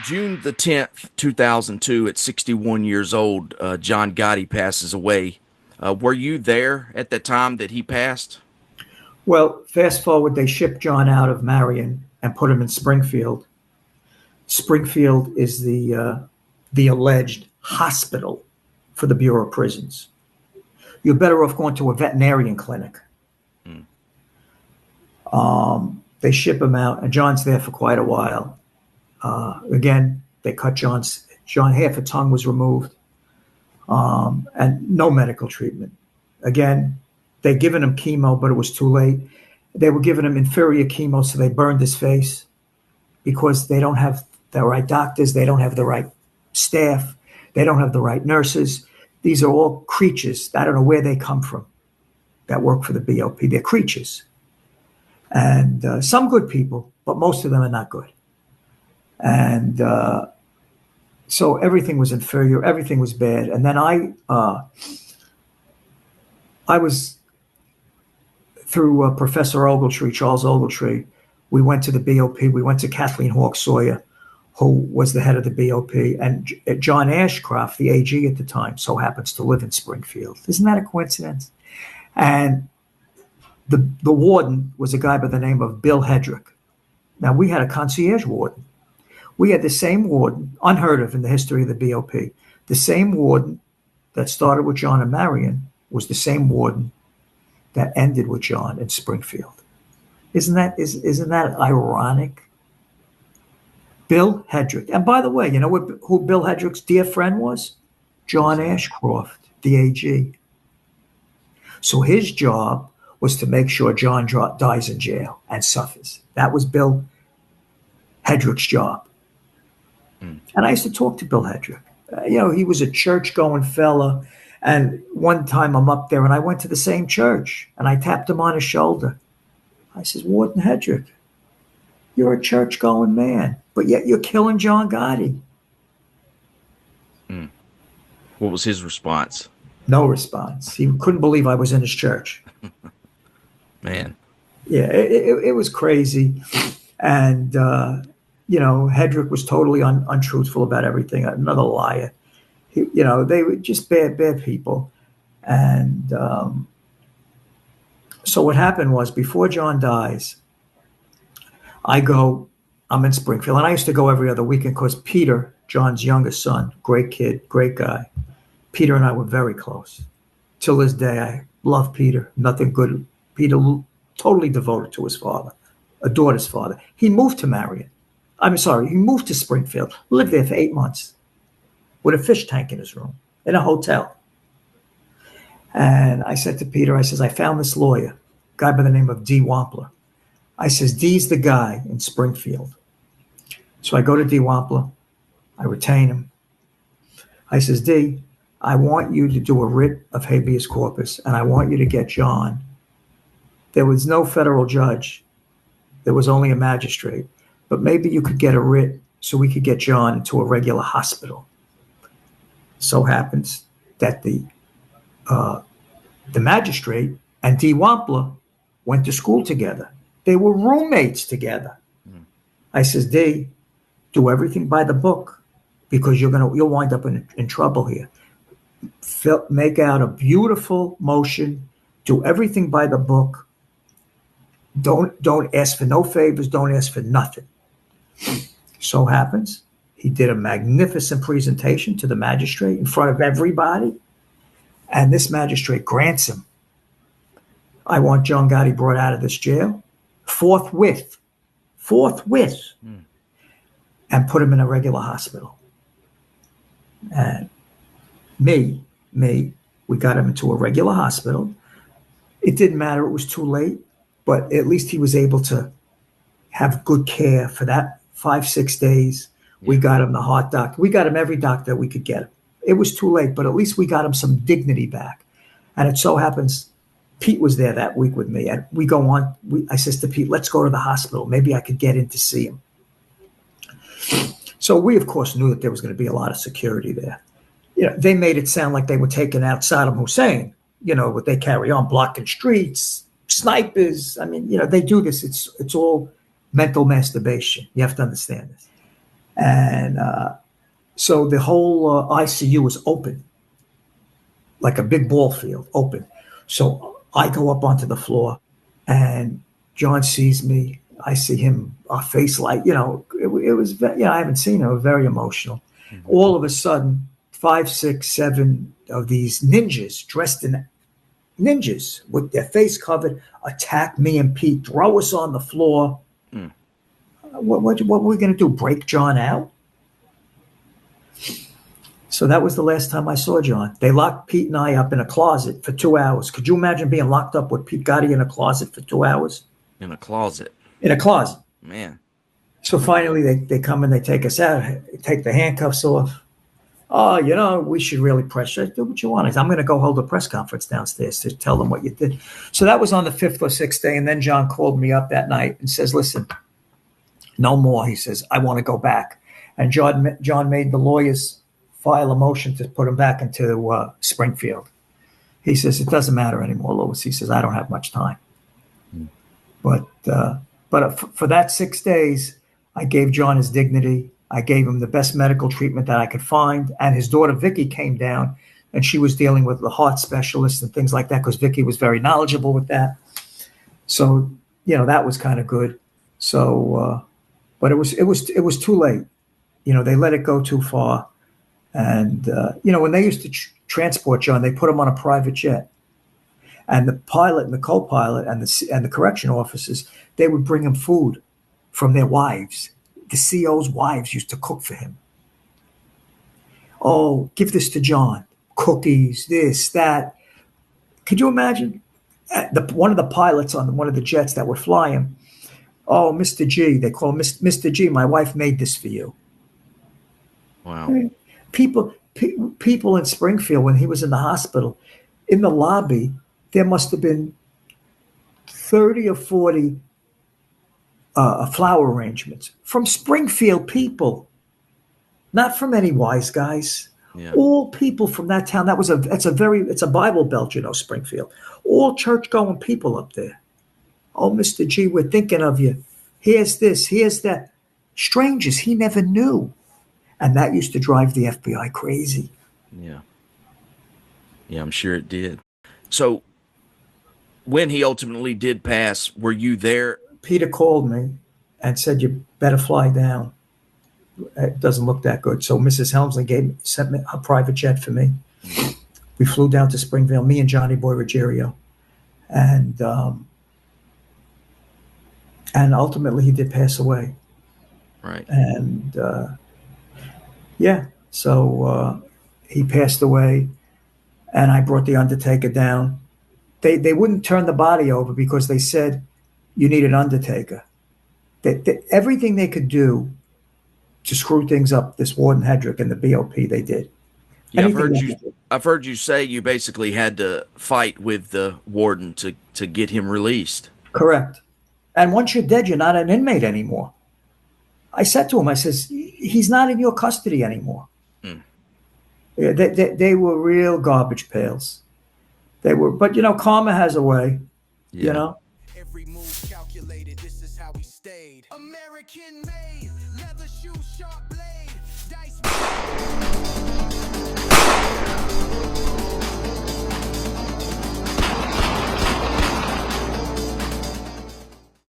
June the 10th, 2002, at 61 years old, John Gotti passes away. Were you there at the time that he passed? Well, fast forward, they shipped John out of Marion and put him in Springfield. Springfield is the alleged hospital for the Bureau of Prisons. You're better off going to a veterinarian clinic. Mm. They ship him out, and John's there for quite a while. Again, they cut John, half a tongue was removed, and no medical treatment. Again, they'd given him chemo, but it was too late. They were giving him inferior chemo, so they burned his face because they don't have the right doctors, they don't have the right staff, they don't have the right nurses. These are all creatures. I don't know where they come from that work for the BOP. They're creatures. And some good people, but most of them are not good. And so everything was inferior, everything was bad. And then I was through Professor Ogletree, Charles Ogletree. We went to the BOP. We went to Kathleen Hawke Sawyer, who was the head of the BOP, and John Ashcroft, the AG at the time, so happens to live in Springfield. Isn't that a coincidence? And the warden was a guy by the name of Bill Hedrick. Now, we had a concierge warden. We had the same warden, unheard of in the history of the BOP. The same warden that started with John and Marion was the same warden that ended with John in Springfield. Isn't that ironic? Bill Hedrick. And by the way, you know who Bill Hedrick's dear friend was? John Ashcroft, the AG. So his job was to make sure John dies in jail and suffers. That was Bill Hedrick's job. Mm. And I used to talk to Bill Hedrick. He was a church-going fella. And one time I'm up there and I went to the same church and I tapped him on his shoulder. I says, Warden Hedrick, you're a church-going man, but yet you're killing John Gotti. Mm. What was his response? No response. He couldn't believe I was in his church. Man. Yeah, it was crazy. And, Hedrick was totally untruthful about everything. Another liar. They were just bad people. And so what happened was before John dies, I'm in Springfield. And I used to go every other weekend because Peter, John's youngest son, great kid, great guy. Peter and I were very close. Till this day, I love Peter. Nothing good. Peter totally devoted to his father, adored his father. He moved to Marion. He moved to Springfield, lived there for 8 months with a fish tank in his room in a hotel. And I said to Peter, I found this lawyer, guy by the name of D. Wampler. I says, D's the guy in Springfield. So I go to D. Wampler. I retain him. I says, D, I want you to do a writ of habeas corpus, and I want you to get John. There was no federal judge. There was only a magistrate. But maybe you could get a writ so we could get John into a regular hospital. So happens that the magistrate and D. Wampler went to school together. They were roommates together. Mm. I says, D, do everything by the book because you'll wind up in trouble here. Make out a beautiful motion. Do everything by the book. Don't ask for no favors. Don't ask for nothing. So happens he did a magnificent presentation to the magistrate in front of everybody, and this magistrate grants him. I want John Gotti brought out of this jail forthwith, and put him in a regular hospital. And we got him into a regular hospital. It didn't matter. It was too late, but at least he was able to have good care for that 5-6 days. Yeah. We got him the heart doctor. We got him every doctor that we could get him. It was too late, but at least we got him some dignity back. And it so happens Pete was there that week with me. And we go on. I says to Pete, let's go to the hospital. Maybe I could get in to see him. So we, of course, knew that there was going to be a lot of security there. They made it sound like they were taking out Saddam Hussein. What they carry on, blocking streets, snipers. They do this. It's all mental masturbation. You have to understand this. And so the whole ICU was open, like a big ball field, open. So I go up onto the floor, and John sees me. I see him, our face light. It was, I haven't seen him. It was very emotional. Hmm. All of a sudden, five, six, seven of these ninjas dressed in ninjas with their face covered attack me and Pete, throw us on the floor. Mm. What were we going to do? Break John out? So that was the last time I saw John. They locked Pete and I up in a closet for 2 hours. Could you imagine being locked up with Pete Gotti in a closet for 2 hours? In a closet, In a closet. man. So finally they come and they take us out, take the handcuffs off. Oh, we should really press you. Do what you want. I'm going to go hold a press conference downstairs to tell them what you did. So that was on the fifth or sixth day. And then John called me up that night and says, listen, no more. He says, I want to go back. And John made the lawyers file a motion to put him back into Springfield. He says, it doesn't matter anymore, Louis. He says, I don't have much time. Mm. But for that 6 days, I gave John his dignity. I gave him the best medical treatment that I could find. And his daughter, Vicky, came down, and she was dealing with the heart specialist and things like that because Vicky was very knowledgeable with that. So, that was kind of good. So, but it was too late. They let it go too far. And, when they used to transport John, they put him on a private jet. And the pilot and the co-pilot and the correction officers, they would bring him food from their wives. The CO's wives used to cook for him. Oh, give this to John. Cookies, this, that. Could you imagine? One of the pilots on one of the jets that would fly him, oh, Mr. G, they call him Mr. G, my wife made this for you. I Wow. mean, people in Springfield, when he was in the hospital, in the lobby, there must have been 30 or 40 flower arrangements from Springfield people, not from any wise guys. Yeah. All people from that town. It's a Bible Belt, Springfield. All church going people up there. Oh, Mr. G, we're thinking of you. Here's this, here's that. Strangers he never knew. And that used to drive the FBI crazy. Yeah. Yeah, I'm sure it did. So when he ultimately did pass, were you there? Peter called me and said, you better fly down. It doesn't look that good. So Mrs. Helmsley sent me a private jet for me. We flew down to Springfield, me and Johnny Boy Ruggiero. And ultimately he did pass away. Right. And so he passed away, and I brought the undertaker down. They wouldn't turn the body over because they said you need an undertaker. Everything they could do to screw things up, this Warden Hedrick and the BOP, they did. Yeah, I've heard you say you basically had to fight with the warden to get him released. Correct. And once you're dead, you're not an inmate anymore. I said to him, I says, he's not in your custody anymore. Mm. Yeah, they were real garbage pails. They were, but karma has a way, Yeah. Every move calculated, this is how we stayed. American made, leather shoe, sharp blade, dice.